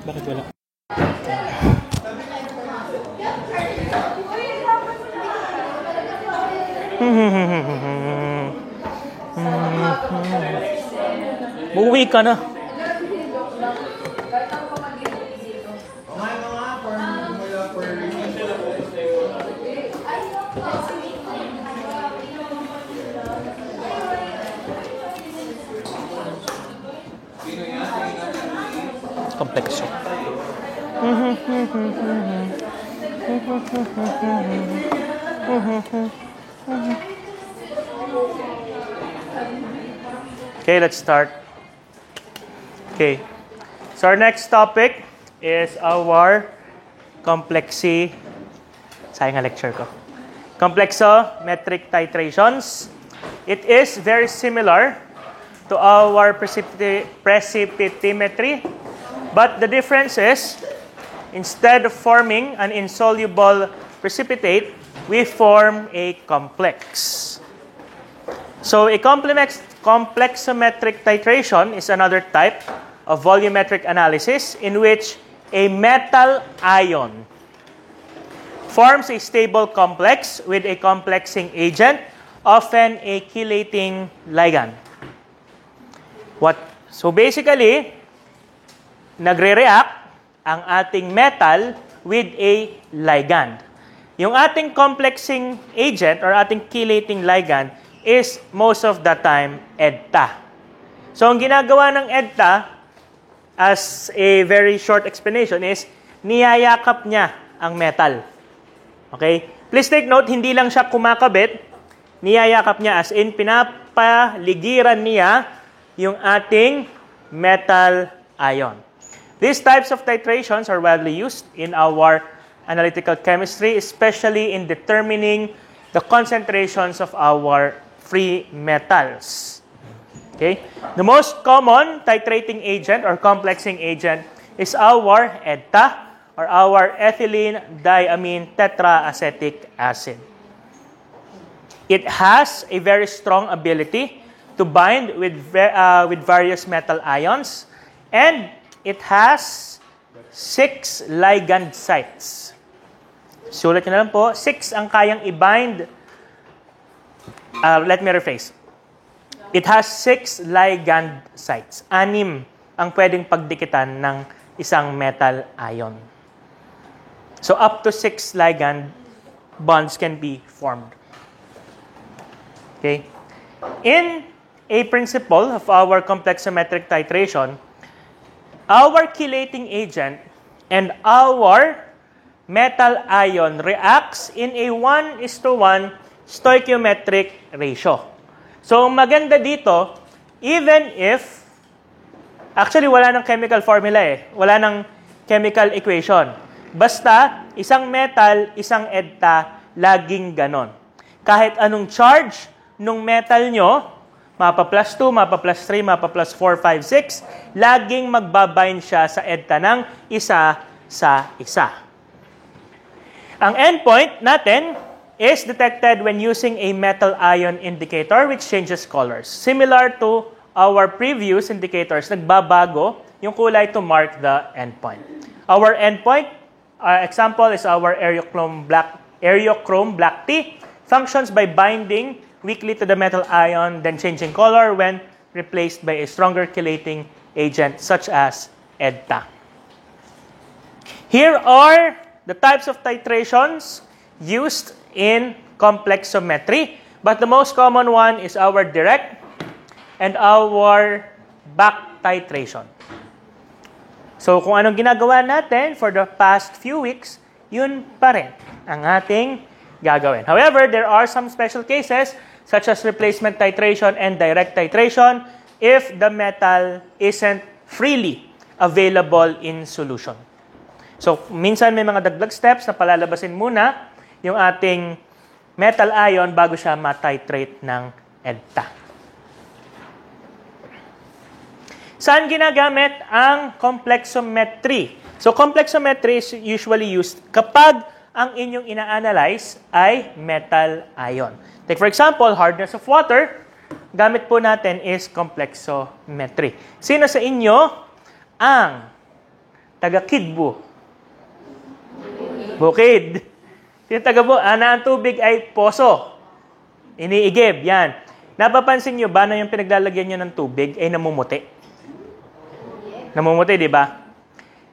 Bakit wala? Uuwi ka na. Komplekso. Okay, let's start. Okay. So our next topic is our sayang nga lecture ko. Complexometric titrations. It is very similar to our precipitometry, but the difference is, instead of forming an insoluble precipitate, we form a complex. So a complexometric titration is another type of volumetric analysis in which a metal ion forms a stable complex with a complexing agent, often a chelating ligand. So basically, nagre-react ang ating metal with a ligand. Yung ating complexing agent or ating chelating ligand is most of the time EDTA. So ang ginagawa ng EDTA, as a very short explanation, is niyayakap niya ang metal. Okay? Please take note, hindi lang siya kumakabit, niyayakap niya as in pinapaligiran niya yung ating metal ion. These types of titrations are widely used in our analytical chemistry, especially in determining the concentrations of our free metals. Okay? The most common titrating agent or complexing agent is our EDTA or our ethylene diamine tetraacetic acid. It has a very strong ability to bind with various metal ions, and it has 6 ligand sites. Sulat nyo na lang po, 6 ang kayang i-bind. Let me rephrase. It has 6 ligand sites. 6 ang pwedeng pagdikitan ng isang metal ion. So up to 6 ligand bonds can be formed. Okay? In a principle of our complexometric titration, our chelating agent and our metal ion reacts in a 1:1 stoichiometric ratio. So, maganda dito, even if, actually wala nang chemical formula wala nang chemical equation. Basta, isang metal, isang EDTA, laging ganon. Kahit anong charge nung metal nyo, mapa plus 2, mapa plus 3, mapa plus 4, 5, 6, laging magbabind siya sa EDTA ng isa sa isa. Ang endpoint natin is detected when using a metal ion indicator which changes colors. Similar to our previous indicators, nagbabago yung kulay to mark the endpoint. Our endpoint example is our Aerochrome black tea. Functions by binding weakly to the metal ion, then changing color when replaced by a stronger chelating agent such as EDTA. Here are the types of titrations used in complexometry, but the most common one is our direct and our back titration. So kung anong ginagawa natin for the past few weeks, yun pa rin ang ating gagawin. However, there are some special cases such as replacement titration and direct titration if the metal isn't freely available in solution. So minsan may mga dagdag steps na palalabasin muna yung ating metal ion bago siya ma-titrate ng EDTA. Saan ginagamit ang complexometry? So complexometry is usually used kapag ang inyong ina-analyze ay metal ion. Take for example, hardness of water, gamit po natin is complexometry. Sino sa inyo ang taga-Kidbu? Bukid. Yung na ang tubig ay poso. Iniigib, yan. Napapansin nyo ba na yung pinaglalagyan nyo ng tubig ay namumuti? Namumuti, di ba?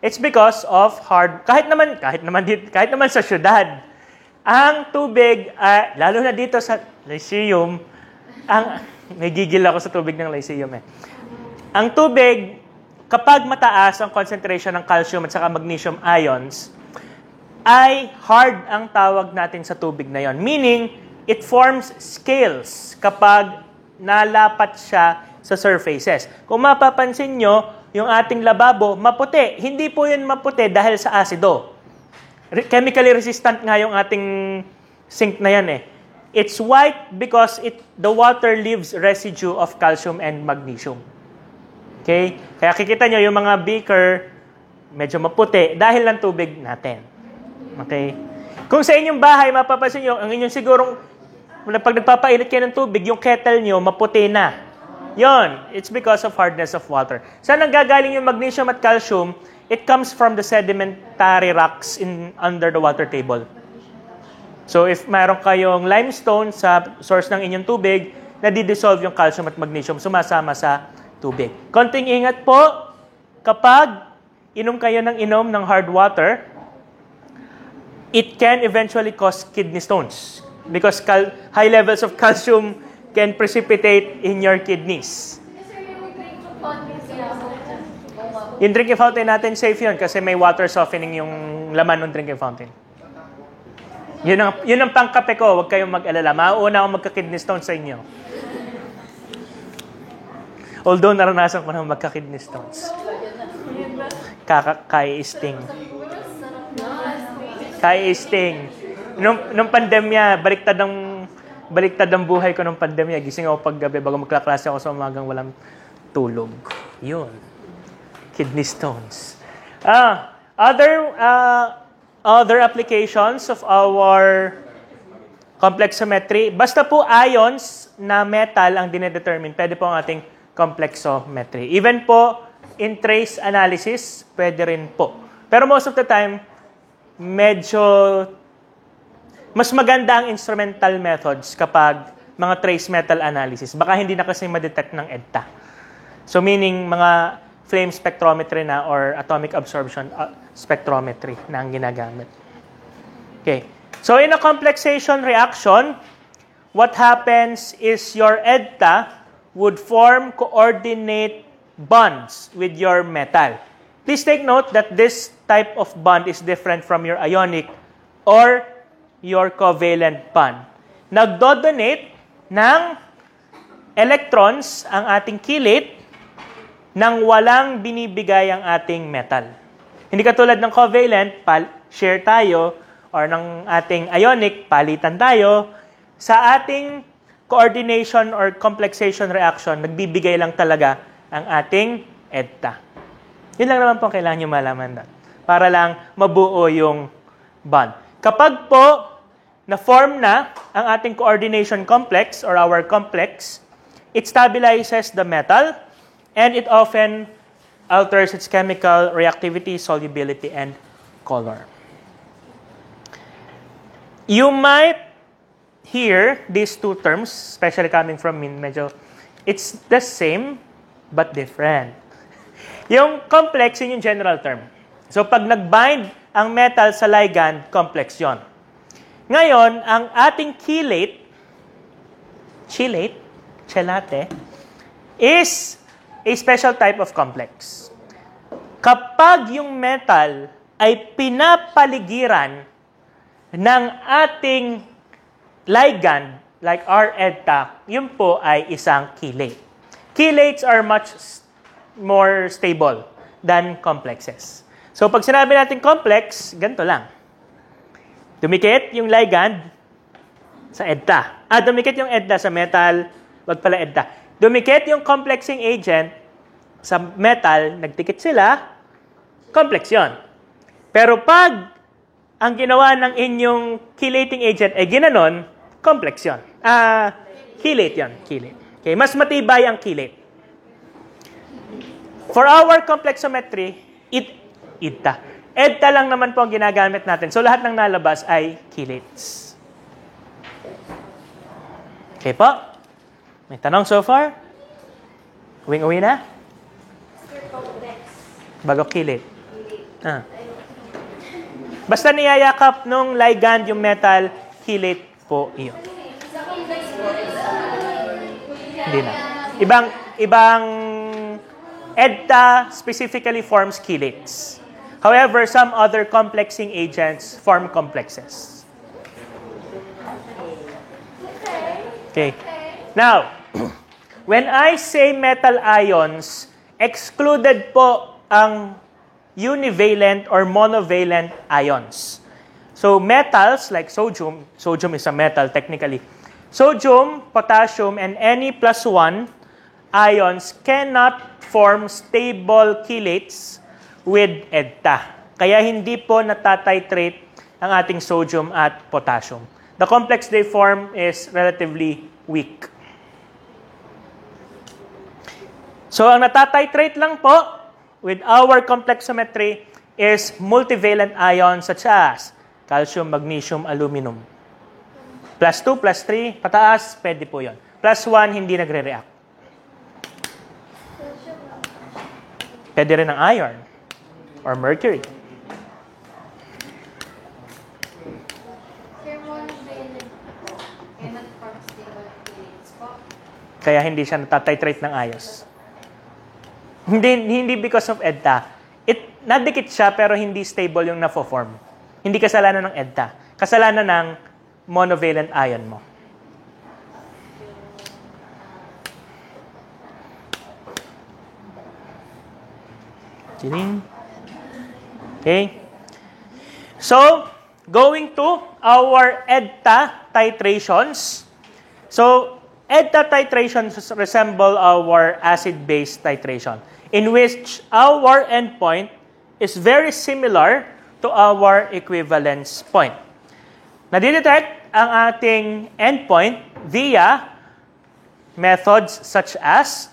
It's because of kahit naman sa syudad, ang tubig, lalo na dito sa Lyceum, nagigil ako sa tubig ng Lyceum eh. Ang tubig, kapag mataas ang concentration ng calcium at saka magnesium ions, ay hard ang tawag natin sa tubig na yon. Meaning, it forms scales kapag nalapat siya sa surfaces. Kung mapapansin nyo, yung ating lababo, maputi. Hindi po yun maputi dahil sa asido. Chemically resistant nga yung ating sink na yan eh. It's white because the water leaves residue of calcium and magnesium. Okay? Kaya kikita nyo yung mga beaker, medyo maputi dahil ng tubig natin. Okay? Kung sa inyong bahay, mapapansin nyo, ang inyong sigurong, pag nagpapainit kayo ng tubig, yung kettle nyo, maputi na. Yon, it's because of hardness of water. Saan nanggagaling yung magnesium at calcium? It comes from the sedimentary rocks under the water table. So if mayroon kayong limestone sa source ng inyong tubig, nadi-dissolve yung calcium at magnesium, sumasama sa tubig. Konting ingat po, kapag inom kayo ng hard water, it can eventually cause kidney stones because high levels of calcium can precipitate in your kidneys. Yung drinking fountain natin, safe yun kasi may water softening yung laman ng drinking fountain. Yun ang pangkape ko, huwag kayong mag-alala. Mauuna akong magka-kidney stones sa inyo. Although naranasan ko na magka-kidney stones. Kai-sting. Nung pandemya, baliktad ang buhay ko nung pandemya. Gising ako paggabi bago magkaklase ako sa umagang walang tulog. Yun. Kidney stones. Other applications of our complexometry. Basta po ions na metal ang dinedetermine, pwede po ang ating complexometry. Even po in trace analysis, pwede rin po. Pero most of the time, medyo mas maganda ang instrumental methods kapag mga trace metal analysis. Baka hindi na kasi ma-detect ng EDTA. So meaning mga flame spectrometry na or atomic absorption spectrometry na ang ginagamit. Okay. So in a complexation reaction, what happens is your EDTA would form coordinate bonds with your metal. Please take note that this type of bond is different from your ionic or your covalent bond. Nagdodonate ng electrons ang ating chelate nang walang binibigay ang ating metal. Hindi katulad ng covalent, share tayo, or ng ating ionic, palitan tayo. Sa ating coordination or complexation reaction, nagbibigay lang talaga ang ating EDTA. Yun lang naman po kailangan nyo malaman doon. Para lang mabuo yung bond. Kapag po na-form na ang ating coordination complex or our complex, it stabilizes the metal and it often alters its chemical reactivity, solubility, and color. You might hear these two terms, especially coming from me, it's the same but different. Yung complex, yun yung general term. So pag nag-bind ang metal sa ligand, complex yon. Ngayon, ang ating chelate, is a special type of complex. Kapag yung metal ay pinapaligiran ng ating ligand, like our EDTA, yun po ay isang chelate. Chelates are much more stable than complexes. So pag sinabi natin complex, ganito lang. Dumikit yung ligand sa EDTA. Dumikit yung EDTA sa metal, wag pala EDTA. Dumikit yung complexing agent sa metal, nagtikit sila, complex yun. Pero pag ang ginawa ng inyong chelating agent ay ginanon, complex yun. Chelate yun. Chelate. Okay, mas matibay ang chelate. For our complexometry, EDTA. EDTA lang naman po ang ginagamit natin. So, lahat ng nalabas ay chelates. Okay po? May tanong so far? Uwing-uwi na? Bago chelate. Basta niyayakap nung ligand yung metal, chelate po iyon. Hindi na. Ibang EDTA specifically forms chelates. However, some other complexing agents form complexes. Okay. Now, when I say metal ions, excluded po ang univalent or monovalent ions. So, metals like sodium is a metal technically. Sodium, potassium, and any +1 ions cannot form stable chelates with EDTA. Kaya hindi po natatitrate ang ating sodium at potassium. The complex they form is relatively weak. So, ang natatitrate lang po with our complexometry is multivalent ions such as calcium, magnesium, aluminum. +2, +3, pataas, pwede po yun. +1, hindi nagre-react. Pwede rin ang iron or mercury. Kaya hindi siya natatitrate ng ayos. Hindi because of EDTA. Nadikit siya pero hindi stable yung na-form. Hindi kasalanan ng EDTA. Kasalanan ng monovalent ion mo. Okay. So, going to our EDTA titrations. So, EDTA titrations resemble our acid-base titration, in which our endpoint is very similar to our equivalence point. Nadidetect ang ating endpoint via methods such as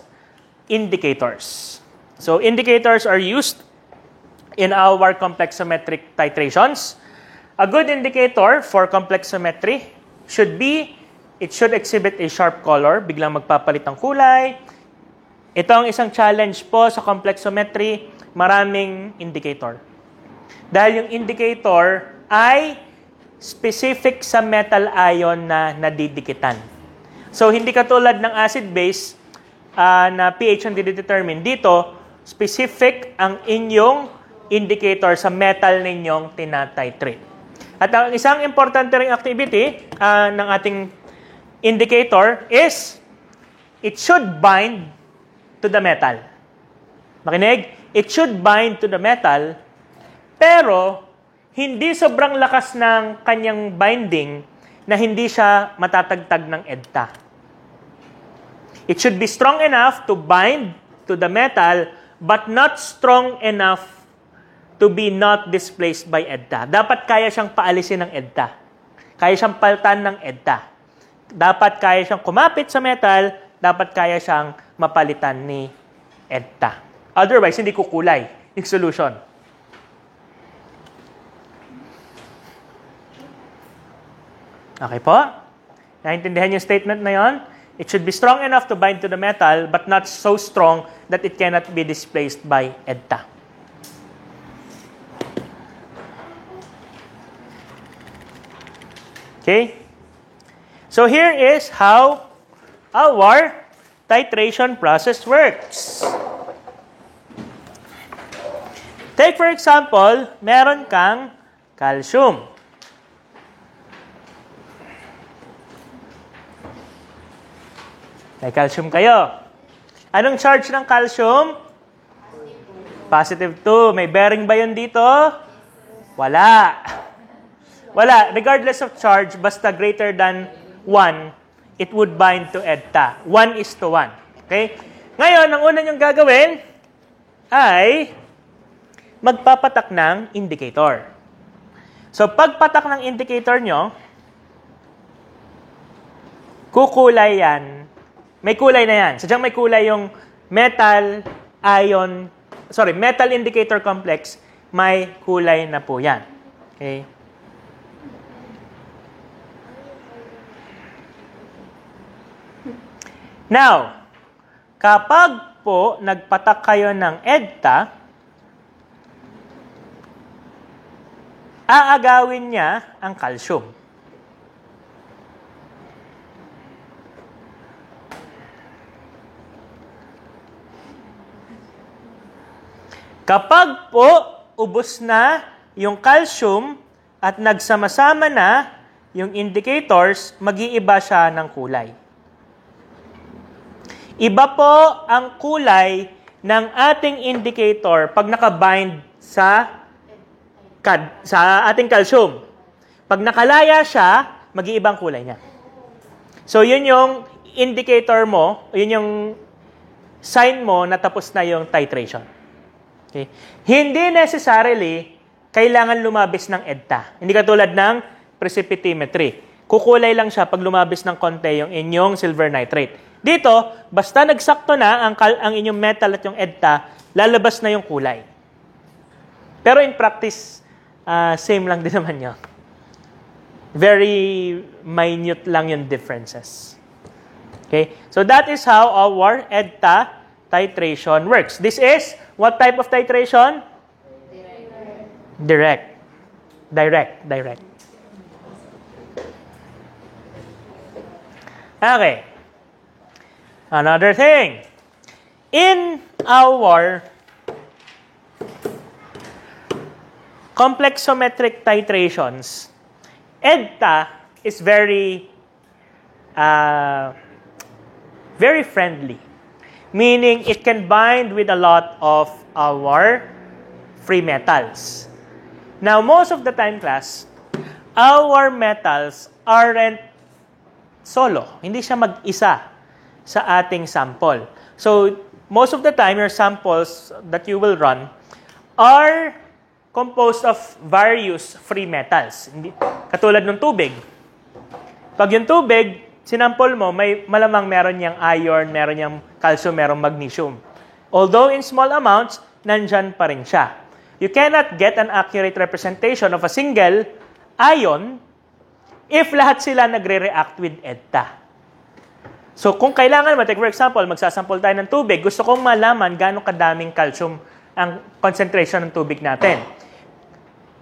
indicators. So, indicators are used in our complexometric titrations. A good indicator for complexometry should exhibit a sharp color, biglang magpapalit ng kulay. Ito ang isang challenge po sa complexometry, maraming indicator. Dahil yung indicator ay specific sa metal ion na nadidikitan. So, hindi katulad ng acid-base na pH ang didetermine. Dito, specific ang inyong indicator sa metal ninyong tinatitrate. At ang isang importante ring activity ng ating indicator is it should bind to the metal. Makinig? It should bind to the metal, pero hindi sobrang lakas ng kanyang binding na hindi siya matatagtag ng EDTA. It should be strong enough to bind to the metal, but not strong enough to be not displaced by EDTA. Dapat kaya siyang paalisin ng EDTA. Kaya siyang palitan ng EDTA. Dapat kaya siyang kumapit sa metal, dapat kaya siyang mapalitan ni EDTA. Otherwise, hindi kukulay yung solution. Okay po? Naintindihan yung statement na yon? It should be strong enough to bind to the metal, but not so strong that it cannot be displaced by EDTA. Okay? So here is how our titration process works. Take for example, meron kang calcium. May calcium kayo. Anong charge ng calcium? +2. May bearing ba yun dito? Wala. Wala. Regardless of charge, basta greater than 1, it would bind to EDTA. 1:1. Okay? Ngayon, ang una niyong gagawin ay magpapatak ng indicator. So, pagpatak ng indicator nyo, kukulay yan. May kulay na yan. Sadyang may kulay yung metal indicator complex may kulay na po yan. Okay? Now, kapag po nagpatak kayo ng EDTA, aagawin niya ang calcium. Kapag po ubos na yung calcium at nagsama-sama na yung indicators, mag-iiba siya ng kulay. Iba po ang kulay ng ating indicator pag nakabind sa ating calcium. Pag nakalaya siya, mag-iibang kulay niya. So, yun yung indicator mo, yun yung sign mo na tapos na yung titration. Okay? Hindi necessarily kailangan lumabis ng EDTA. Hindi katulad ng precipitometry. Kukulay lang siya pag lumabis ng konti yung inyong silver nitrate. Dito, basta nagsakto na ang inyong metal at yung EDTA, lalabas na yung kulay. Pero in practice, same lang din naman yun. Very minute lang yung differences. Okay? So that is how our EDTA titration works. This is, what type of titration? Direct. Okay. Another thing. In our complexometric titrations, EDTA is very friendly. Meaning, it can bind with a lot of our free metals. Now, most of the time, class, our metals aren't solo. Hindi siya mag-isa sa ating sample. So, most of the time, your samples that you will run are composed of various free metals. Katulad ng tubig. Pag yung tubig, sinample mo, may malamang meron niyang iron, meron niyang calcium, meron magnesium. Although in small amounts, nandyan pa rin siya. You cannot get an accurate representation of a single ion if lahat sila nagre-react with EDTA. So kung kailangan mo, take for example, magsasample tayo ng tubig, gusto kong malaman gaano kadaming calcium ang concentration ng tubig natin.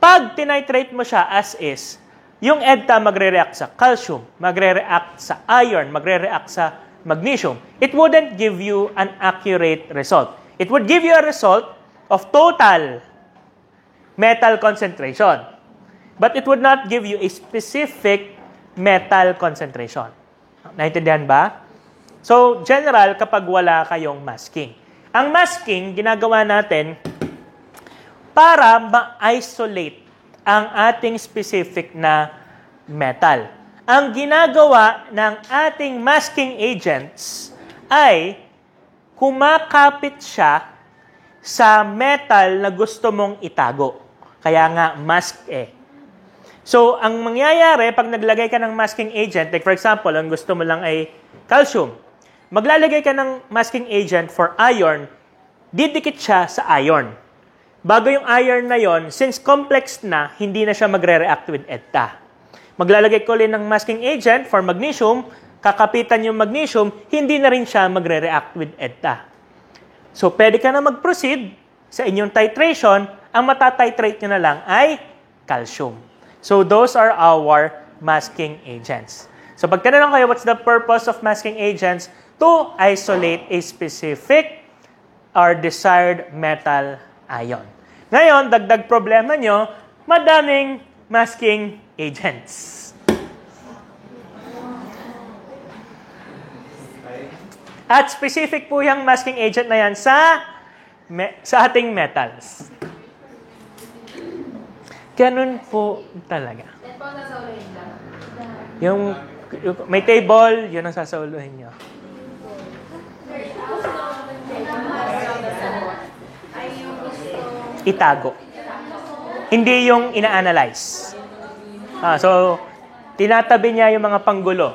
Pag tinitrate mo siya as is, yung EDTA magre-react sa calcium, magre-react sa iron, magre-react sa magnesium. It wouldn't give you an accurate result. It would give you a result of total metal concentration. But it would not give you a specific metal concentration. Naintindihan ba? So, general, kapag wala kayong masking. Ang masking, ginagawa natin para ma-isolate ang ating specific na metal. Ang ginagawa ng ating masking agents ay kumakapit siya sa metal na gusto mong itago. Kaya nga, mask eh. So, ang mangyayari, pag naglagay ka ng masking agent, like for example, ang gusto mo lang ay calcium, maglalagay ka ng masking agent for iron, didikit siya sa iron. Bago yung iron na yon, since complex na, hindi na siya magre-react with EDTA. Maglalagay ko ulit ng masking agent for magnesium, kakapitan yung magnesium, hindi na rin siya magre-react with EDTA. So, pwede ka na mag-proceed sa inyong titration, ang matatitrate nyo na lang ay calcium. So, those are our masking agents. So, pag tinanong kayo, what's the purpose of masking agents? To isolate a specific or desired metal ion. Ngayon, dagdag problema nyo, madaming masking agents. At specific po yung masking agent na yan sa ating metals. Ganun po talaga. Yung may table, yun ang sasauluhin nyo. Itago. Hindi yung ina-analyze. So, tinatabi niya yung mga panggulo.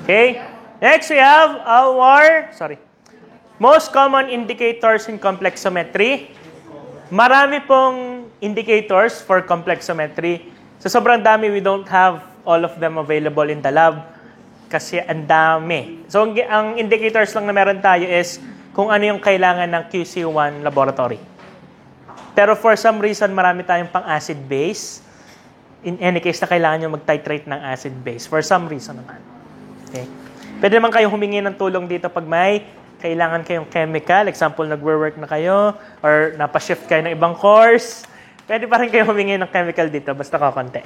Okay. Next, we have our, most common indicators in complexometry. Marami pong indicators for complexometry. So sobrang dami, we don't have all of them available in the lab kasi ang dami. So ang indicators lang na meron tayo is kung ano yung kailangan ng QC1 laboratory. Pero for some reason, marami tayong pang acid base. In any case na kailangan nyo mag-titrate ng acid base. For some reason naman. Okay. Pwede naman kayong humingi ng tulong dito pag may kailangan kayong chemical. Example, nagwo-work na kayo or napashift kayo ng ibang course. Pwede pa rin kayo humingi ng chemical dito, basta kakonti.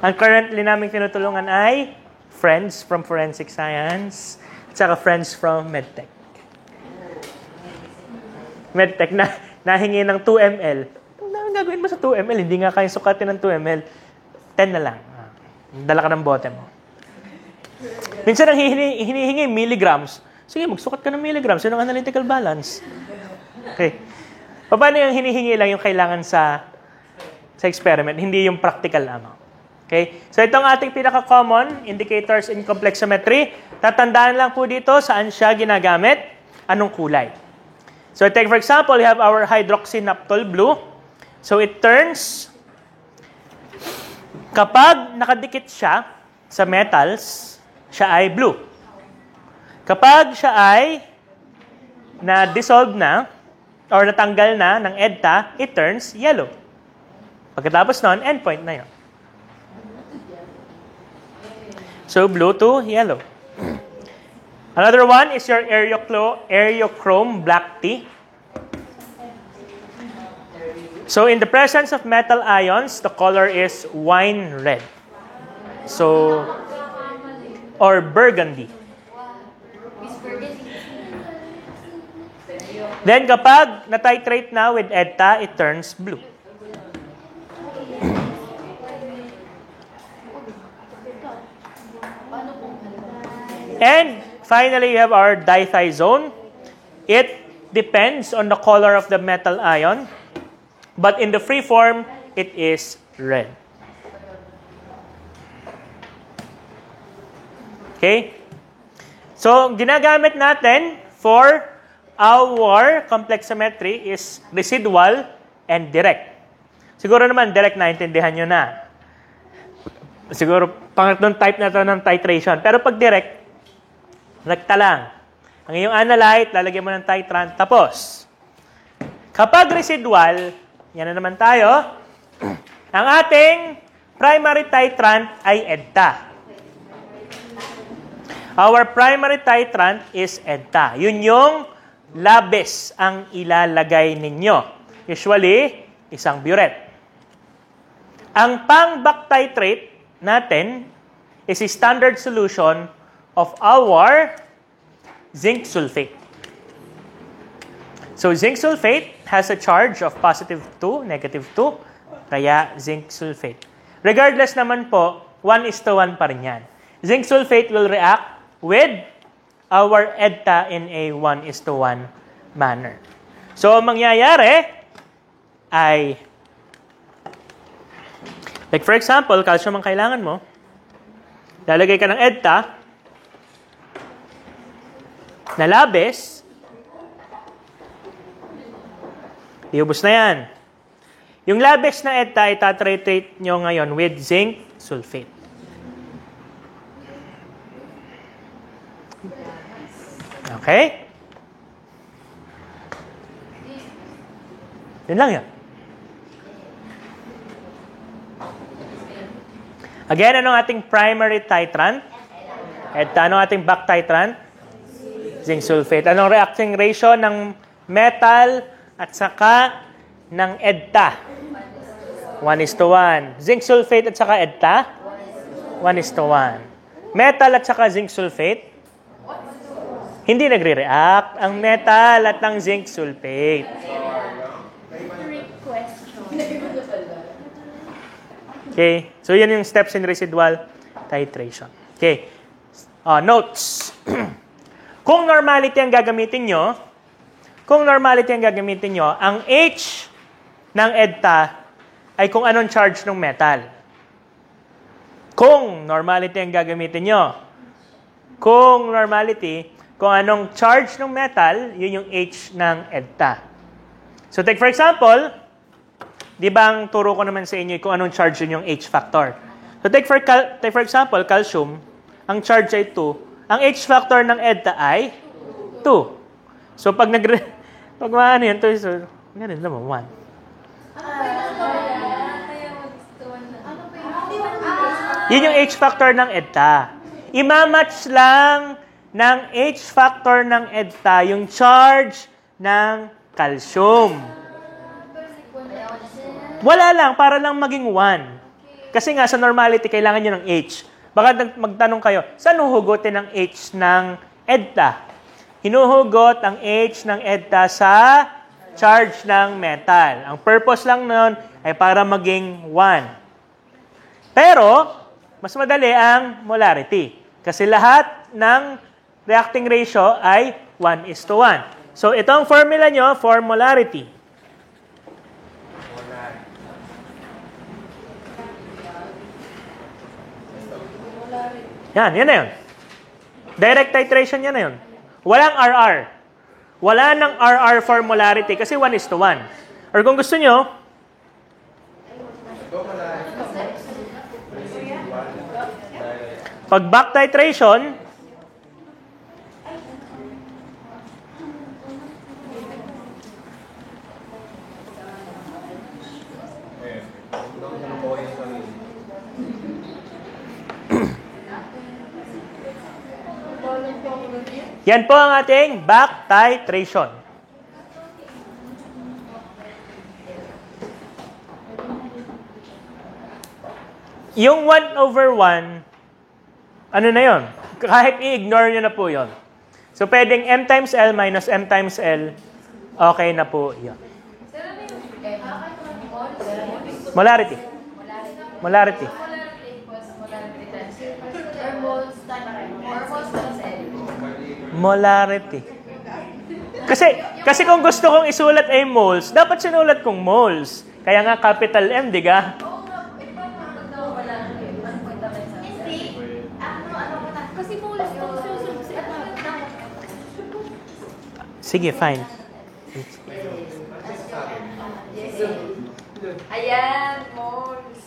Ang currently namin tinutulungan ay friends from Forensic Science at saka friends from MedTech. MedTech na nahingi ng 2 ml. Ang gagawin mo sa 2 ml? Hindi nga kayo sukatin ng 2 ml. 10 na lang. Dala ka ng bote mo. Minsan ang hinihingi milligrams. Sige, magsukat ka ng milligrams. Yun ang analytical balance. Okay. Paano yung hinihingi lang yung kailangan sa experiment, hindi yung practical lamang. Okay? So itong ating pinaka-common indicators in complexometry. Tatandaan lang po dito saan siya ginagamit, anong kulay. So take for example, we have our hydroxynaptol blue. So it turns, kapag nakadikit siya sa metals, siya ay blue. Kapag siya ay na-dissolve na or natanggal na ng EDTA, it turns yellow. Pagkatapos nun, endpoint na yun. So blue to yellow. Another one is your aerochrome black tea. So in the presence of metal ions, the color is wine red. So, or burgundy. Then kapag na-titrate na with EDTA, it turns blue. And finally, you have our dithiazone. It depends on the color of the metal ion, but in the free form, it is red. Okay? So, ginagamit natin for our complexometry is residual and direct. Siguro naman, direct naintindihan nyo na. Siguro, pangatlong type na ito ng titration. Pero pag direct, rekta lang. Ang iyong analyte, lalagyan mo ng titrant, tapos. Kapag residual, yan na naman tayo, ang ating primary titrant ay EDTA. Our primary titrant is EDTA. Yun yung labis ang ilalagay ninyo. Usually, isang burette. Ang pang-back titrate natin is a standard solution of our zinc sulfate. So, zinc sulfate has a charge of positive 2, negative 2, kaya zinc sulfate. Regardless naman po, 1:1 pa rin yan. Zinc sulfate will react with our EDTA in a 1:1 manner. So, ang mangyayari ay, like for example, calcium ang kailangan mo, lalagay ka ng EDTA, na labis, iubos na yan. Yung labis na EDTA, itatrate nyo ngayon with zinc sulfate. Okay? Yun lang yan. Again, anong ating primary titrant? EDTA, anong ating back titrant? Zinc sulfate. Anong reacting ratio ng metal at saka ng EDTA? 1:1. Zinc sulfate at saka EDTA? 1:1. Metal at saka zinc sulfate? Hindi nagre-react ang metal at ang zinc sulfate. Okay? So, yan yung steps in residual titration. Okay. Notes. Kung normality ang gagamitin nyo, ang H ng EDTA ay kung anong charge ng metal. Kung normality ang gagamitin nyo, kung anong charge ng metal, yun yung H ng EDTA. So, take for example, di ba ang turo ko naman sa inyo kung anong charge yun yung H factor. So, take for example, calcium, ang charge ay 2. Ang H factor ng EDTA ay 2. So, pag maano yun, so, ganun naman, 1. Yun yung H factor ng EDTA. Imamatch lang ng H factor ng EDTA yung charge ng calcium. Wala lang, para lang maging 1. Kasi nga, sa normality, kailangan nyo ng H. Baka magtanong kayo, saan huhugutin ang H ng EDTA? Hinuhugot ang H ng EDTA sa charge ng metal. Ang purpose lang nun ay para maging 1. Pero, mas madali ang molarity. Kasi lahat ng reacting ratio ay 1:1. So, ito ang formula nyo for molarity. Yan na yun. Direct titration yan na yun. Walang RR. Wala ng RR for molarity kasi 1:1. Or kung gusto nyo, pag back titration, yan po ang ating back titration. Yung 1/1, ano na yon? Kahit i-ignore nyo na po yon. So, pwedeng M times L minus M times L, okay na po yon. Molarity. Molarity. Kasi kung gusto kong isulat ay moles, dapat sinulat kong moles. Kaya nga capital M, di ka? Sige, fine. Ayan, moles.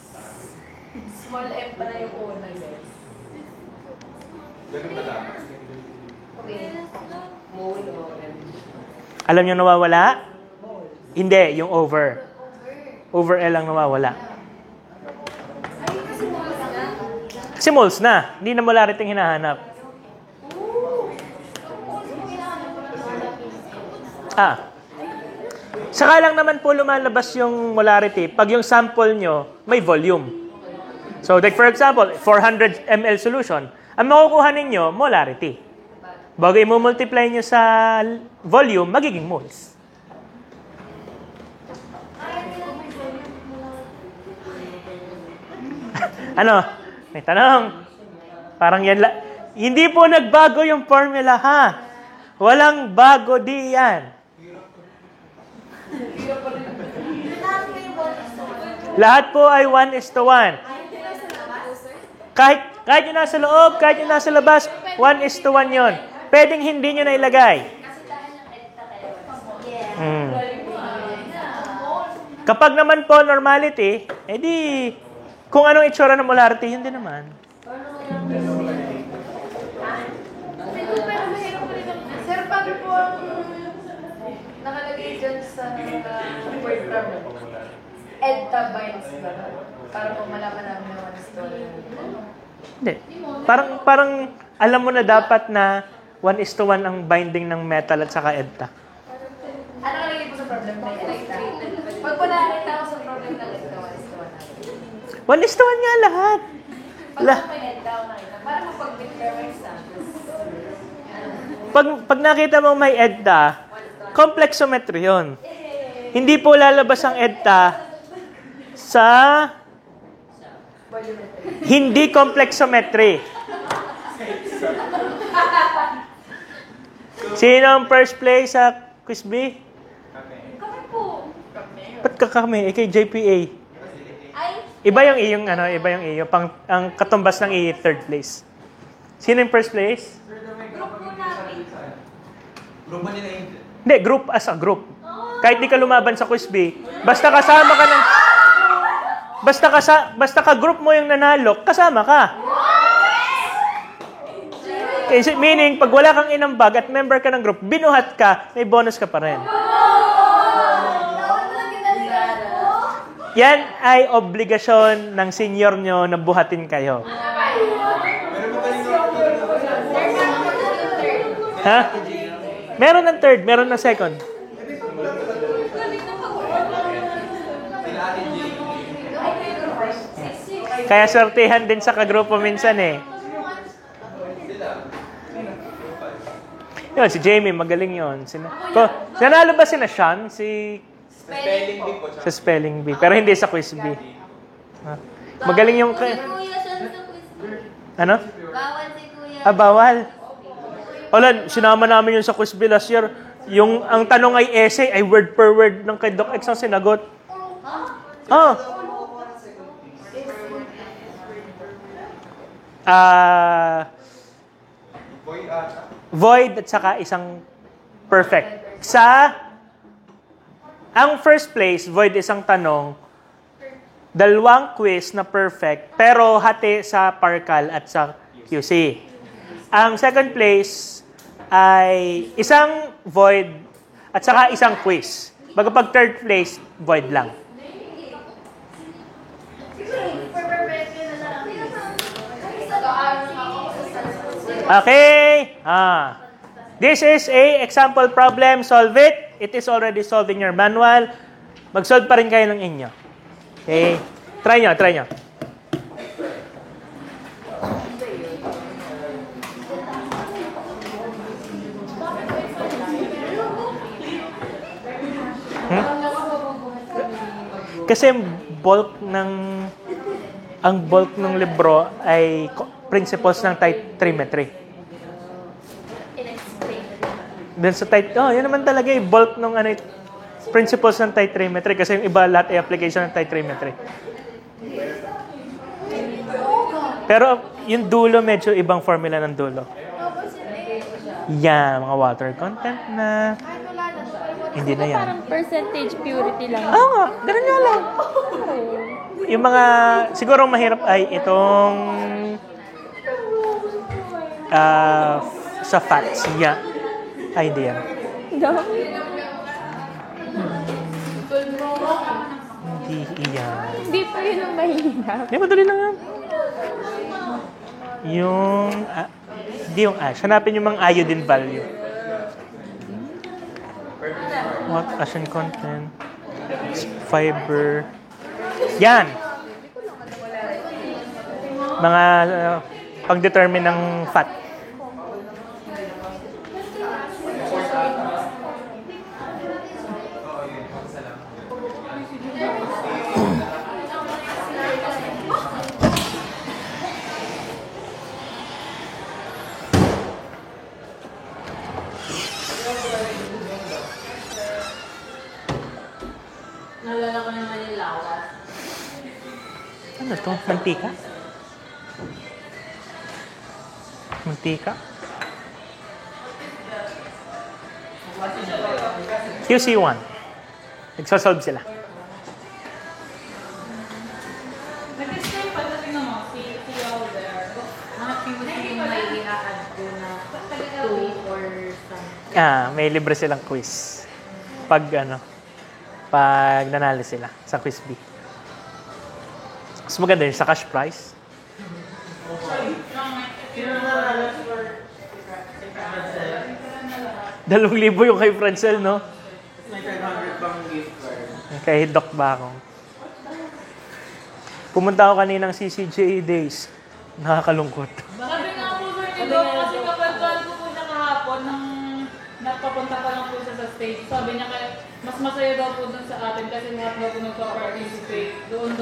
Small m pa na yung una, guys. Okay. Mole o m. Alam niyo nawawala? Hindi, yung over. Over L ang nawawala. Kasi moles na. Hindi na molarity ang hinahanap. Saka lang naman po lumalabas yung molarity pag yung sample nyo may volume. So, like for example, 400 ml solution, ang makukuha ninyo, molarity. Bago i-multiply nyo sa volume, magiging moles. Ano? May tanong. Parang yan hindi po nagbago yung formula, ha? Walang bago di yan. Lahat po ay 1:1. Kahit yung nasa loob, kahit yung nasa labas, 1:1 yon. Pwedeng hindi nyo na ilagay. Kapag naman po normality, edi kung anong itsura ng molarity, yun din naman. Sir, paano po ang nakalagay dyan sa word problem? EDTA binds ba? Para po malaman namin na one story. Hindi. Parang alam mo na dapat na 1:1 ang binding ng metal at saka EDTA. Ano nakalagay po sa problem ng EDTA? Pag po nakakita ako sa problem ng EDTA, 1:1. 1:1 nga lahat. Pag may EDTA ako nakita, para mapag-declare mo examples. Pag nakita mo may EDTA, complexometry yun. Hindi po lalabas ang EDTA sa Volumetry. Hindi complexometry. Sino ang first place sa Quiz B? Kami po. Ba't ka kami? Kay JPA. Ay, Iba yung iyong, iba yung iyo. Ang katumbas ng iyo, third place. Sino yung first place? group po namin. Group nila yun. Hindi, group as a group. Kahit di ka lumaban sa Quiz B, basta kasama ka ng... Basta ka-group mo yung nanalo, kasama ka. Meaning, pag wala kang inambag at member ka ng group, binuhat ka, may bonus ka pa rin. Yan ay obligasyon ng senior nyo na buhatin kayo. Ha? Meron ng third, meron ng second. Kaya sortihan din sa kagrupo minsan eh. Yun, si Jamie, magaling yun. Nanalo ba sina Sean? Spelling bee po. Sa spelling bee. Pero hindi sa quiz bee. Magaling yung... Si Kuya siya sa quiz. Ano? Bawal si Kuya. Bawal. Wala, sinama namin yun sa quiz bee last year. Ang tanong ay essay, ay word per word ng kay Doc X ang sinagot. Void at saka isang perfect. Ang first place, void isang tanong, dalawang quiz na perfect, pero hati sa Parcal at sa QC. Ang second place ay isang void at saka isang quiz. Baga pag third place, void lang. Okay. This is a example problem. Solve it. It is already solved in your manual. Mag-solve pa rin kayo ng inyo. Okay. Try nyo. Kasi ang bulk ng libro ay principles ng trimetry. Then sa yun naman talaga yung bulk ng principles ng trimetry kasi yung iba lahat ay application ng trimetry. Pero yung dulo medyo ibang formula ng dulo. Yan, mga water content na hindi na yan. Parang percentage purity lang. Nga, ganun nga lang. Yung mga, siguro mahirap ay itong sa fats. Yeah. Ay, hindi yan. Hindi yan. Hindi pa yun ang mahirap. Hindi, madali lang yan. Hindi yung ash. Hanapin yung mga iodine value. What? Ashen content. Fiber. Yan. Mga pag-determine ng fat. Nalala ko naman yung lawas. Ano to? Mantika? Mantika? QC1. Nagsasolve sila. Nag-explain pa kasi naman si there. Mga PUC yung may i-add ko na 2 or something. May libre silang quiz. Pag nanalo sila sa quiz B. Mas maganda yun sa cash prize. $2,000 yung kay Francel, no? May 500 pang gift card. Kay Doc Bakong. Pumunta ako kaninang CCJA Days. Nakakalungkot. Sabi nga po sir ni Doc, kasi kapag ko po siya kahapon nang napapunta pa lang po siya sa stage, sabi niya mas masaya daw po dun sa atin kasi lahat daw po nagpa-participate doon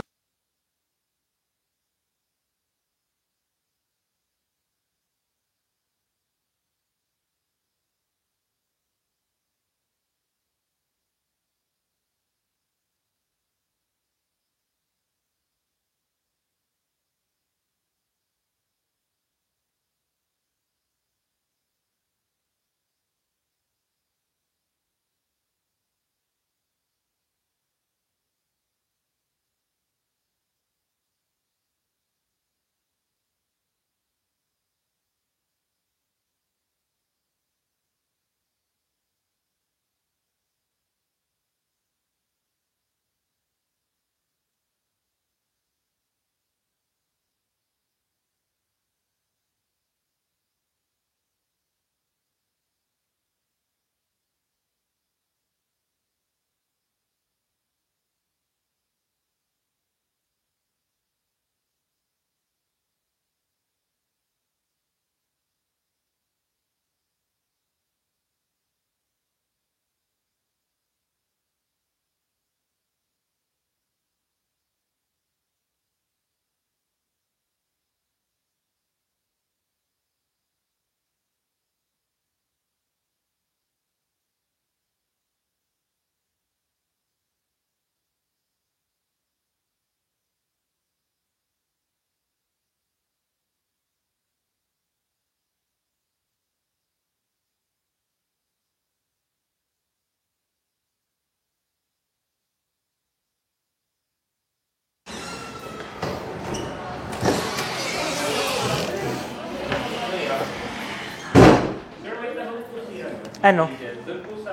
Ano? Doon po sa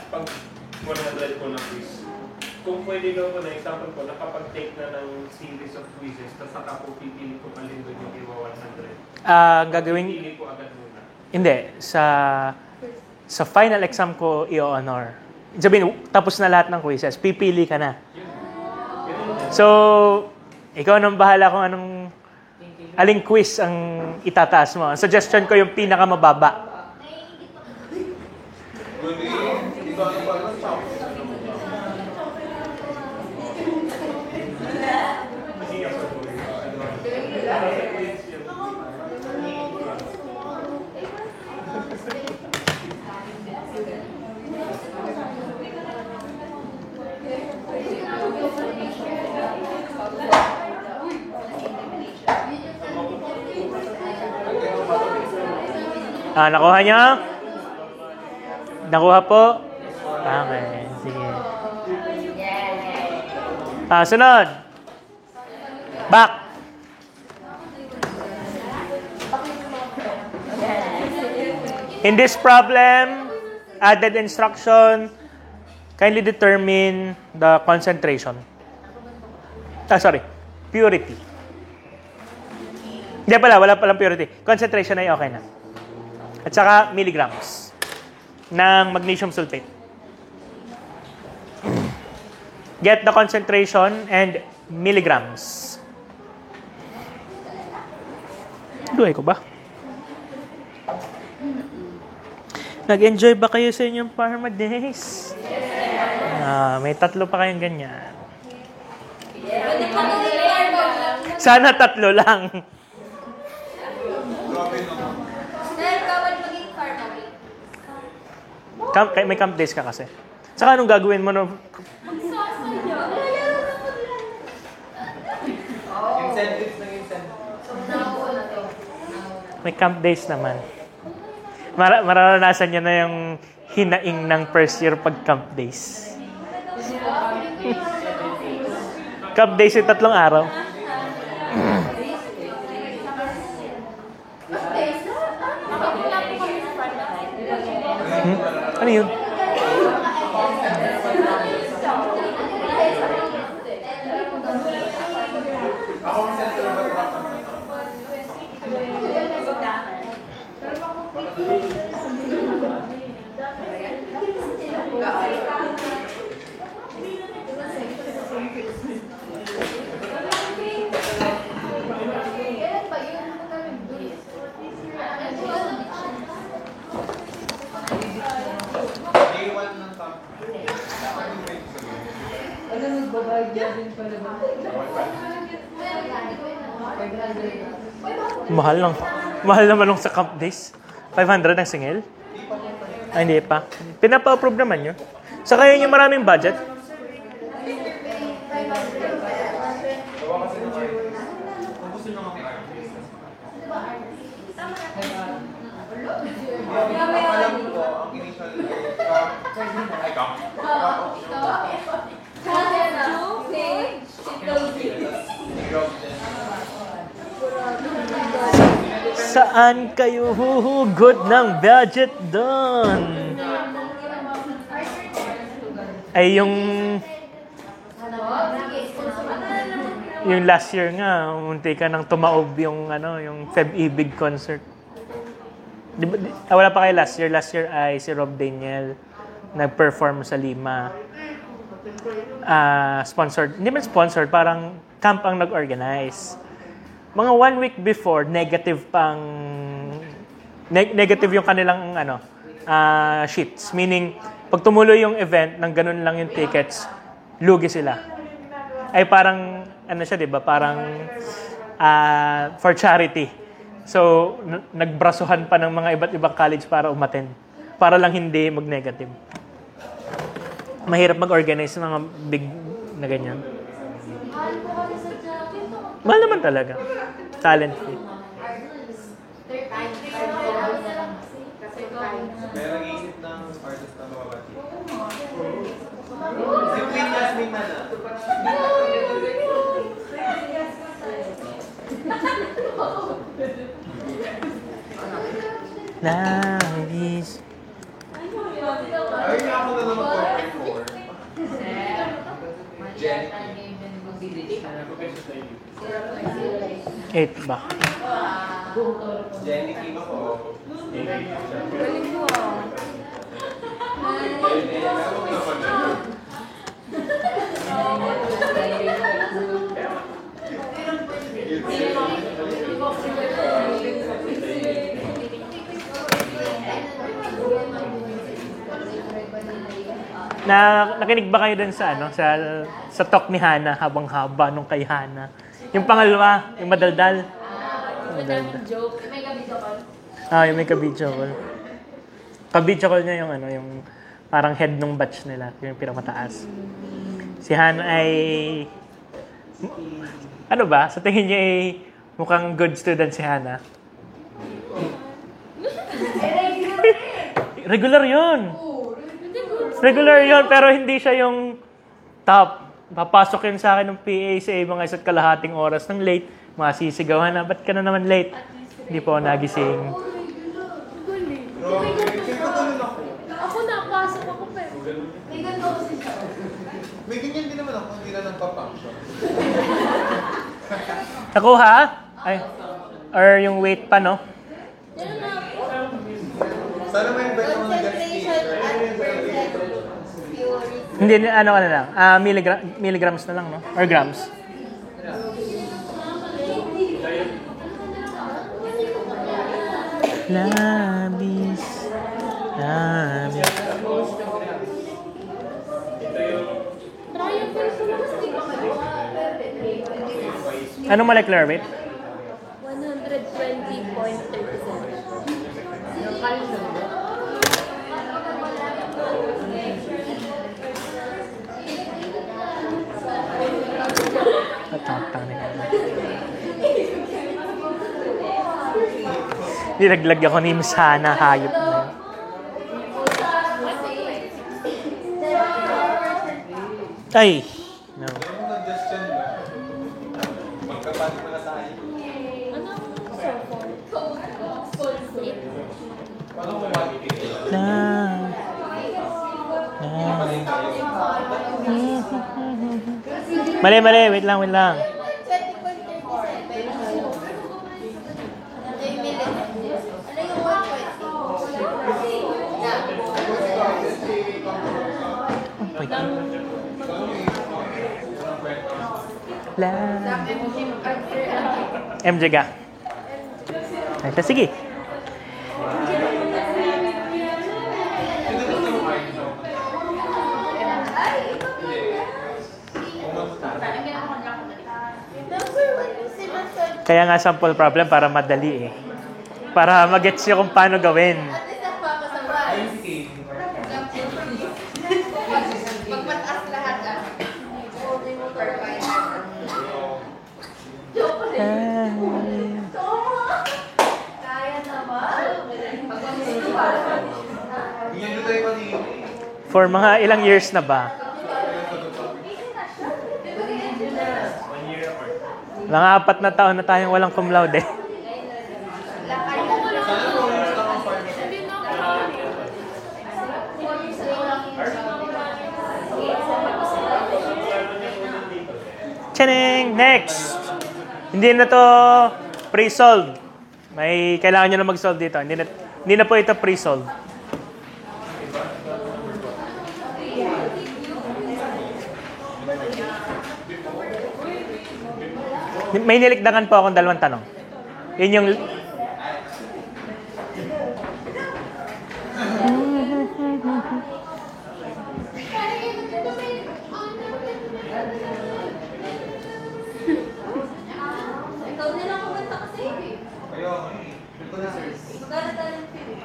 pag 100 po na quiz, kung pwede daw po na example po, nakapag-take na ng series of quizzes, tapos saka po pipili po alin doon yung iwa 100. Gagawin, Pipili po agad muna. hindi, sa final exam ko i-honor. Sabihin, tapos na lahat ng quizzes, pipili ka na. So, ikaw nang bahala kung aling quiz ang itataas mo. Ang suggestion ko yung pinakamababa. Nakuha niyo? Nakuha po? Okay, sige. Sunod. Back. In this problem, added instruction, kindly determine the concentration. Purity. Hindi pala, wala palang purity. Concentration ay okay na. At saka milligrams ng magnesium sulfate. Get the concentration and milligrams. Duhay ko ba? Nag-enjoy ba kayo sa inyong Pharma Days? May 3 pa kayong ganyan. Sana 3 lang. May camp days ka kasi. Saka anong gagawin mo? Incentives ng incentives. May camp days naman. Mararanasan niya na yung hinaing ng first year pag camp days. Camp days yung 3 araw. Ano yun? Mahal lang. Mahal naman nung sa camp days. 500 ang singil? Ay, hindi pa. Pinapa-approve naman yun. Sa kaya nyo maraming budget? Saan kayo huhugot ng budget doon? Ay, yung last year nga, munti ka nang tumaob yung Feb-Ibig concert. Wala pa kayo last year. Last year ay si Rob Daniel nag-perform sa Lima. Sponsored. Hindi man sponsored, parang camp ang nag-organize. Mga 1 week before, negative yung kanilang sheets. Meaning, pag tumuloy yung event, nang ganun lang yung tickets, lugi sila. Ay parang, siya, di ba? Parang for charity. So, nagbrasuhan pa ng mga iba't ibang college para umattend. Para lang hindi mag-negative. Mahirap mag-organize ng mga big na ganyan. Mahal naman talaga. Talent fee. Merong isip ng artist na mababati. Si Queen Jasmine man Langis. 8 ba? Jenny Kim ako. Galing mo ah. Nakinig ba kayo dun sa sa talk ni Hana habang haba nung kay Hana? Yung pangalawa, yung madaldal. Madaming joke. May kabito ko. Yung may ka-video call. Ka-video call niya yung parang head nung batch nila, yung pinakamataas. Si Hana ay ano ba? Sa tingin niya ay mukhang good student si Hana. Regular yun. Regular yun, pero hindi siya yung top. Papasok yun sa akin ng PA sa mga isa't kalahating oras ng late. Masisigawan na, ba't ka na naman late? Hindi po ako nagising. Ako napasok ako pero. May ganito kasi siya. May ganyan din naman ako, hindi na lang pa-function. Nakuha? Ay, or yung weight pa, no? Sana may invite mo ng guest speaker. Hindi, ano ka na lang? Milligrams na lang, no? Or grams? Labis. Anong molecular weight? 120.37. Yung calcium. Nilaglag ako ni Miss Hana, hayop na. Ay! No. Ano mo suggestion ba? Magkapati mo na tayo. Paano kung makikita? Mali. Wait lang. MJ ka. Ay, sige. Kaya nga sample problem para madali eh. Para mag-gets nyo kung paano gawin. Magmataas lahat ah. Kaya naman. Ganyan doon tayo kanina. For mga ilang years na ba? Mga 4 na taon na tayong walang cum laude. Sana kung gusto kang farm. Tchaning! Next! Hindi na to pre-solve. May kailangan nyo na mag-solve dito. Hindi na po ito pre-solve. May nilikdangan po akong 2 tanong. Yun yung... Ikaw nilang kumanta kasi. Kayo, ito na sir. Magkano talent fee?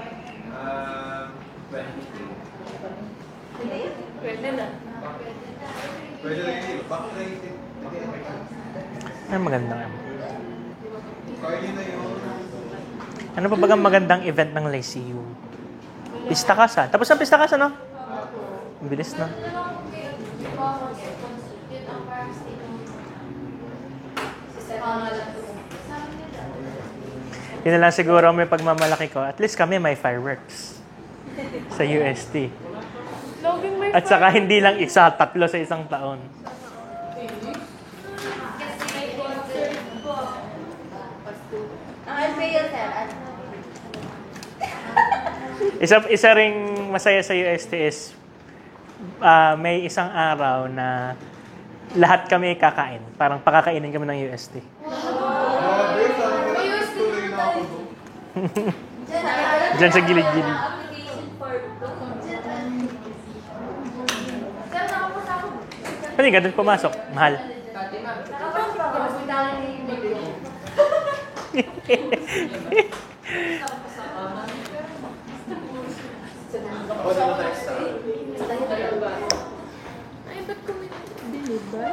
20. Pwede na. Pwede na yun. Bakit na yun? Ano magandang ano? Kaya na yun. Ano pa bagang magandang event ng Lyceum? Pista Casa. Tapos ang Pista Casa, no? Ang bilis na. Yun na lang siguro may pagmamalaki ko. At least kami may fireworks sa UST. At saka hindi lang 3 sa isang taon. fail, sir. Ano? Isa ring masaya sa UST is may isang araw na lahat kami kakain. Parang pakakainin kami ng UST. Diyan sa gilid-gilid. Pwede ka doon pumasok. Mahal.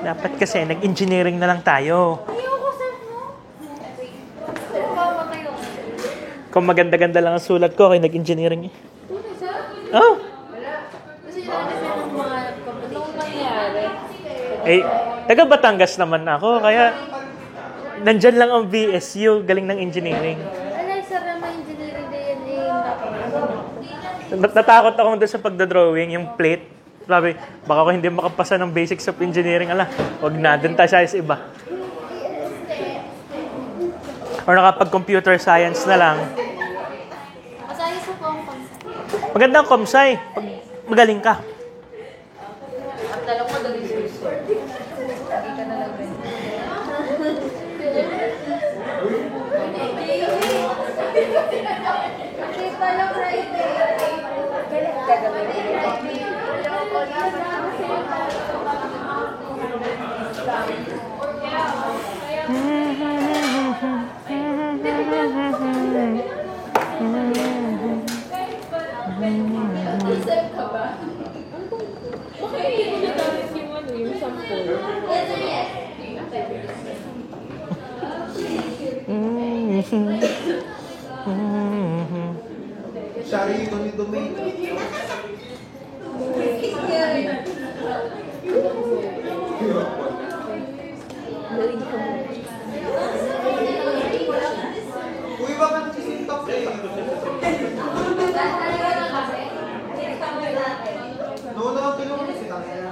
Dapat kasi nag-engineering na lang tayo. Ayoko, sir, no? Kung maganda-ganda lang ang sulat ko, kaya nag-engineering eh. Sir? Oh! Kasi yun kasi ng mga competition nangyari. Eh, taga Batangas naman ako, kaya nandyan lang ang VSU, galing ng engineering. Alay, sir, naman engineering din Natakot ako doon sa pagdodrawing, yung plate. Sabi, baka ako hindi makapasa ng basics of engineering. Ala, wag na, doon tayo sa iba. Or nakapag-computer science na lang. Masaya sa compang. Maganda ang comsci, pag magaling ka. Ang talong mo dali sa resort. Lagi ka na lang rin. Kita lang Friday. Isip ka ba? Okay, hindi mo nagamit yung ano, yung sample. Yes or yes? Shari, don't need to make. Uy, baka nagsisintok eh. No, nakakilong kasi tayo.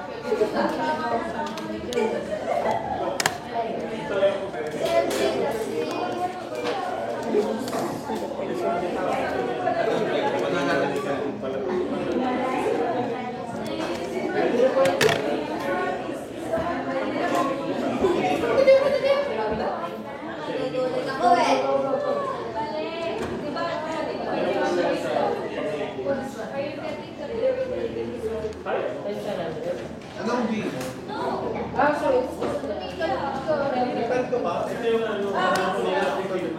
Anong B? Depend ko ba? Ito yung ano, ito yung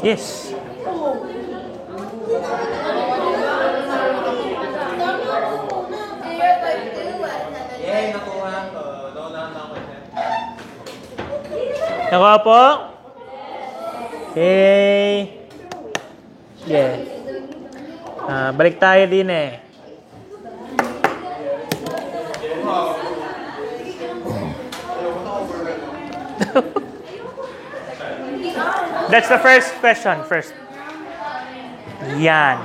Yes. Yeah, nakuha ko. Naunahan na ako dyan. Nakuha po? Okay. Yeah. Balik tayo din eh. That's the first question. First. Yan.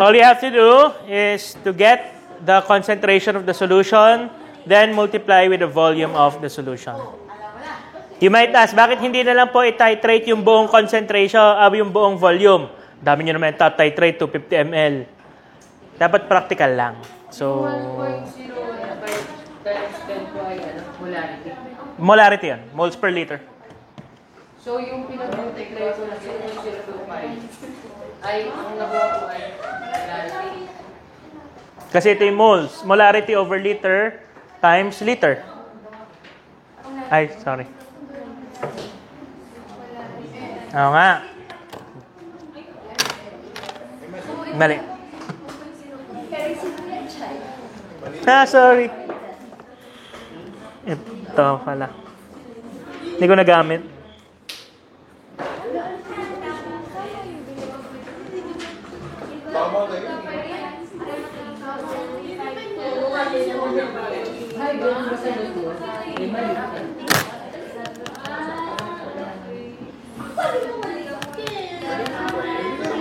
All you have to do is to get the concentration of the solution, then multiply with the volume of the solution. You might ask, bakit hindi na lang po i-titrate yung buong concentration, yung buong volume? Dami nyo naman i-titrate to 50 ml. Dapat practical lang. So, 1.0 times 10 po ay molarity. molarity yan, moles per liter. So, yung pinag-multiply ko na 0.025 ay, ang nakuha ko ay molarity. Kasi ito yung moles. Molarity over liter times liter. Ay, sorry. Oo nga. Mali. Sorry. Ito pala. Hindi ko nagamit. Tama na yun. Ay, ganun ba sa luto? May mali.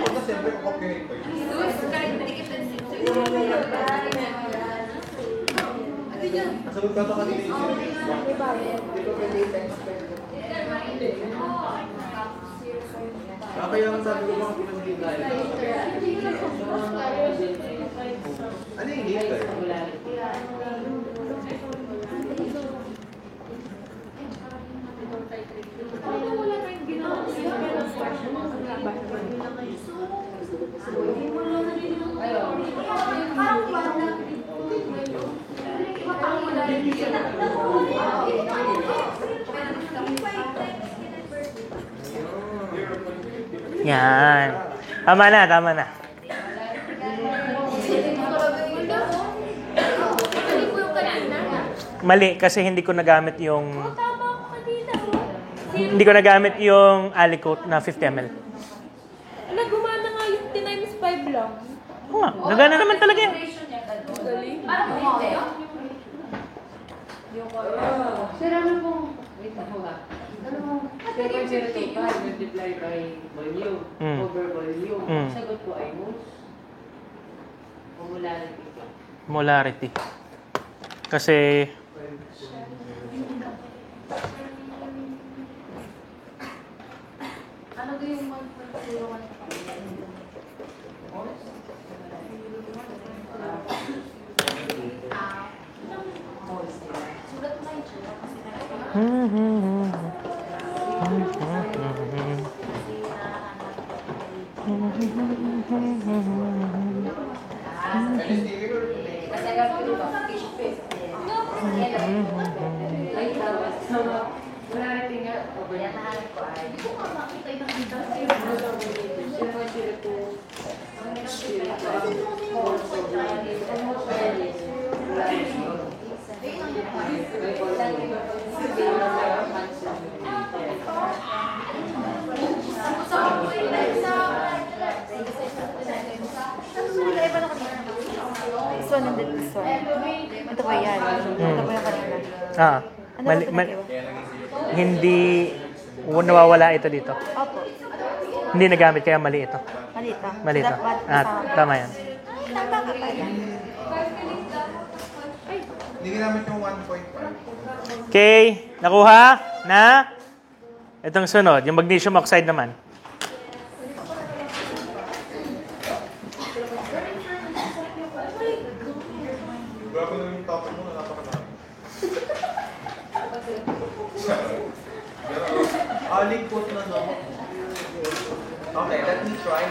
Kasi siyempre kukopihin ko yun. Nasagot ka ito kanina yung kaya ang sabi ko mga pinag-hintay. Ano yung hintay? Yan. Tama na, tama na. Mali, kasi hindi ko nagamit yung... Hindi ko nagamit yung aliquot na 50 ml. Ala, gumana nga yung 10 times 5 lang. Oo nga, nagana naman talaga yan. Parang hindi. Sir, ano pong... Wait, ako ha. Ano pong... 0.025 multiply by volume over volume. Ang sagot ko ay moles. O molarity. Molarity. Kasi... Ano ba yung 1.01? Sulat mo kayo siya kasi kasi agad ko ba? Fish paste. Ay, tapos. Molarity nga. Over yan. Nahanap ko ay. Hindi ko nga makita yung nakita. This one and this one. Ito ba yan? Ito ba yung kanina? Ano ba pinag-iwa? hindi nawawala ito dito. Opo. Hindi nagamit, kaya mali ito. Malito. Mali ito. Tama yan. Tama ka pa yan. Hindi ginamit yung 1.5. Okay, nakuha na itong sunod, yung magnesium oxide naman. Grabe na yung topic mo, napakadami. Alikot na no. Okay, let me try.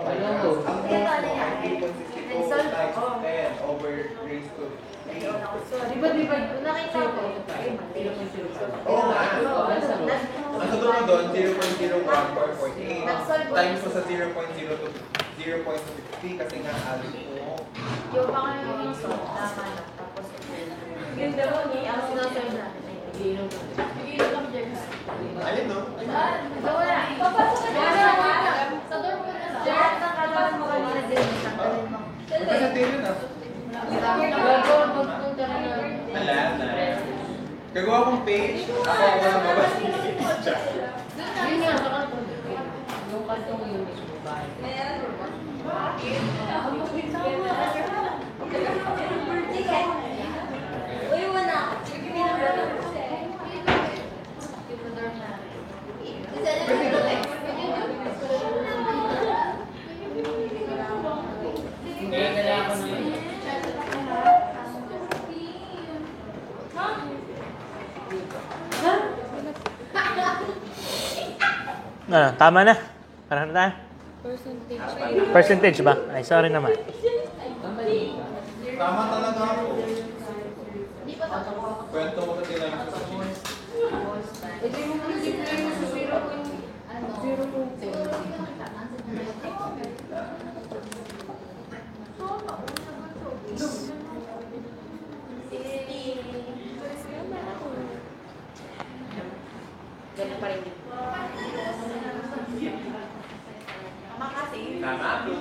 1 Ano? Ang most mo, 3.62 times 10 over raised to 3. Di ba, nakita ko. Oo nga. Ang sagot mo doon, 0.01448. Times mo sa 0.02 kasi nga alis mo. Yung baka yung insult, tama na. Tapos, ganda mo, ang sinasabi natin. Iginom kami dyan. Alin no? Wala. Papasok ka na. Sa dorm mo na. Diyan, ang katawan mo kanina din. Tanggalin mo. Kasi din na. Wala na. Gagawa kong page, ako ang lumabas. Yun nga, sa kanto. Yung kanto mo yung mismo bahay. Uy, wala. Kaya kailangan ko naman. Tama na. Parang na tayo. Percentage. Percentage ba? Ay, sorry naman. Tama talaga ako. Kwento mo sa tinanong sa cheese. Ito yung mga display mo sa 0.0. Ganun pa rin. Tama kasi. Tama ako.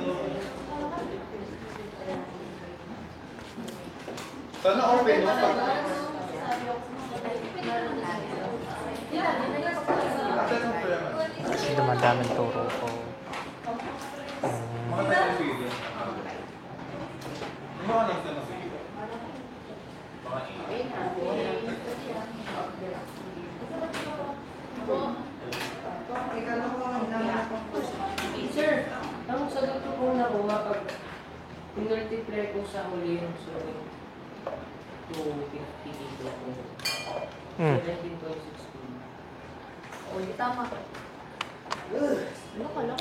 Sana open mo pa. Kasi dumadaming turo ko. Mga tayo ng video. Yung mga nasa ng video. Mga 8. Sir, ang sagot ko po nakuha pag multiply ko sa huli yung so 250 dito po. 17.16. Uy, tama.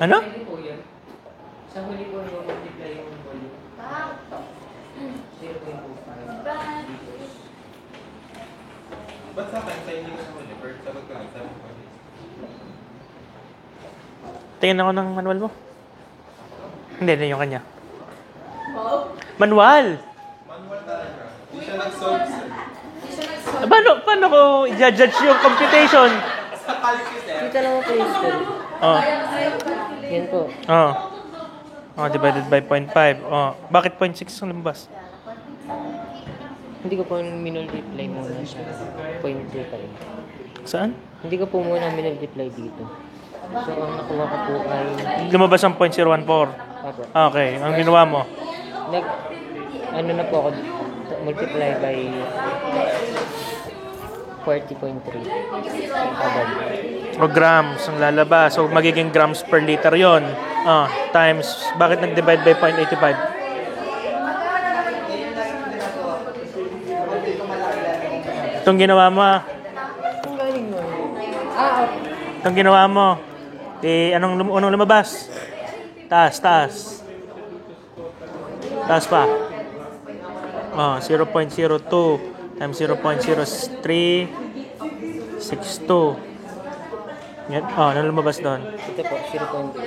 Ano? Pwede po yan. Sa huli po yung multiply yung volume. 0.25. Ba't sa akin, sa hindi ko sa huli? Pero sagot ko lang, sabi ko. Tingnan ako ng manual mo. Hindi, yung kanya. Manual! Manual talaga. Hindi siya nag-solve sir. Paano ko i-judge yung computation? Sa calculus sir. Kita lang ako yung score. Oh. Yan po. Oh. Oh, divided by 0.5. Oh. Bakit 0.6 ang lumabas? Hindi ko po minultiply muna siya. 0.2 pa rin. Saan? Hindi ko po muna minultiply dito. So, ang nakuha ko po ay... Lumabas ang 0.014. Apo. Okay. Ang ginawa mo? Ano na po ako, multiply by 40.3. Agad. O grams ang lalabas. So, magiging grams per liter yon. Times, bakit nag-divide by 0.85? Itong ginawa mo. Ang galing mo. Itong ginawa mo. Anong lumabas? Taas. Taas pa. 0.02 times 0.0362. Yan. Anong lumabas doon? Ito po, 0.2.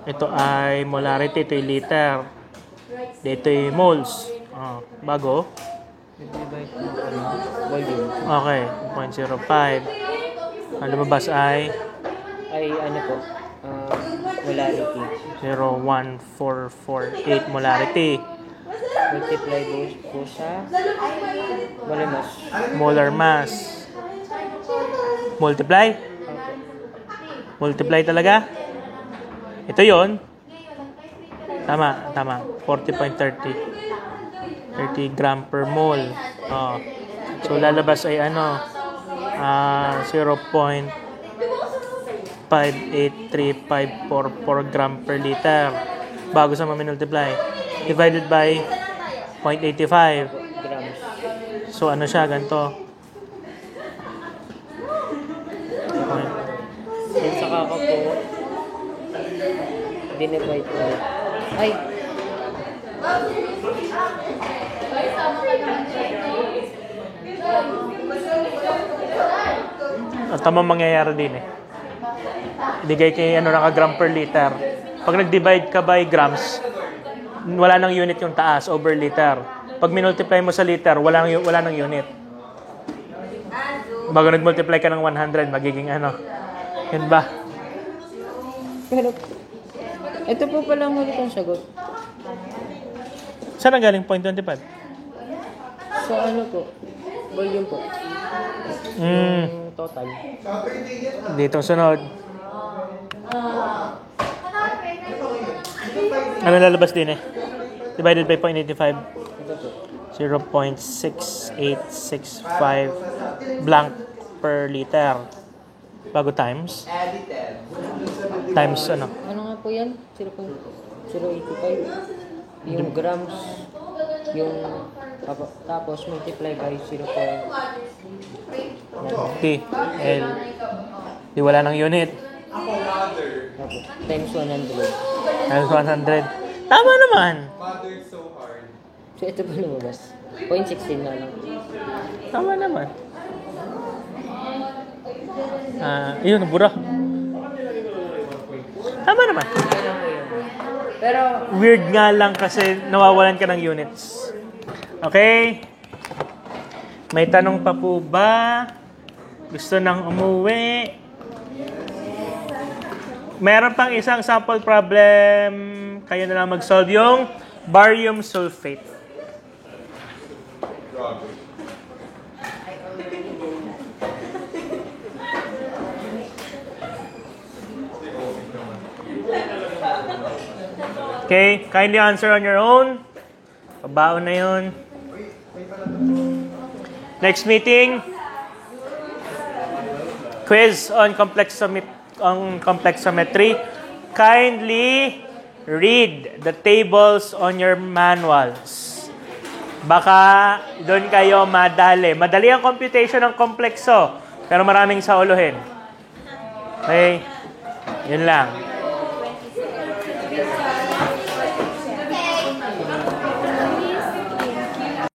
Ito ay molarity, ito ay liter. Dito ay moles. Bago. Divide po volume. Okay, 0.05. Ang lumabas ay Ay ano po, molarity. 0.1448 molarity. Multiply po sa volume. Molar mass. Multiply? Multiply talaga? Ito yon. Tama. 40.30. 30 gram per mole. So, lalabas ay 0.583544 gram per liter bago sa ma-multiply. Divided by 0.85. Grams. So, ano siya? Ganito. Yan sa Baka po, dinivide po. Ay, Tamang mangyayari din eh. Ibigay kay naka-gram per liter. Pag nag-divide ka by grams, wala nang unit yung taas, over liter. Pag minultiply mo sa liter, wala nang unit. Bago nag-multiply ka ng 100, magiging Yun ba? pero, ito po pala ang ulit ang sagot. Saan ang galing 0.25? So ano po? Volume po. Yung total. Dito sunod. Ano lalabas din eh? Divided by 0.85. Ito po. 0.6865 blank per liter. Bago times. Times ano? Ano nga po yan? 0.085. Yung grams. Yung tapos multiply by 0. T. L. Di wala ng unit. Times 100. Times 100. Tama naman. Mother, it's so hard. So ito pa lumabas. 0.16 na lang. Tama naman. Yun, nabura. Tama naman. Pero, Weird nga lang kasi nawawalan ka ng units. Okay? May tanong pa po ba? Gusto nang umuwi? Meron pang isang sample problem. Kayo na lang mag-solve yung barium sulfate. Okay, kindly answer on your own. Pabaon na yun. Next meeting, quiz on complexometry. Kindly read the tables on your manuals. Baka doon kayo madali. Madali ang computation ng komplekso, pero maraming sauluhin. Okay? Yun lang.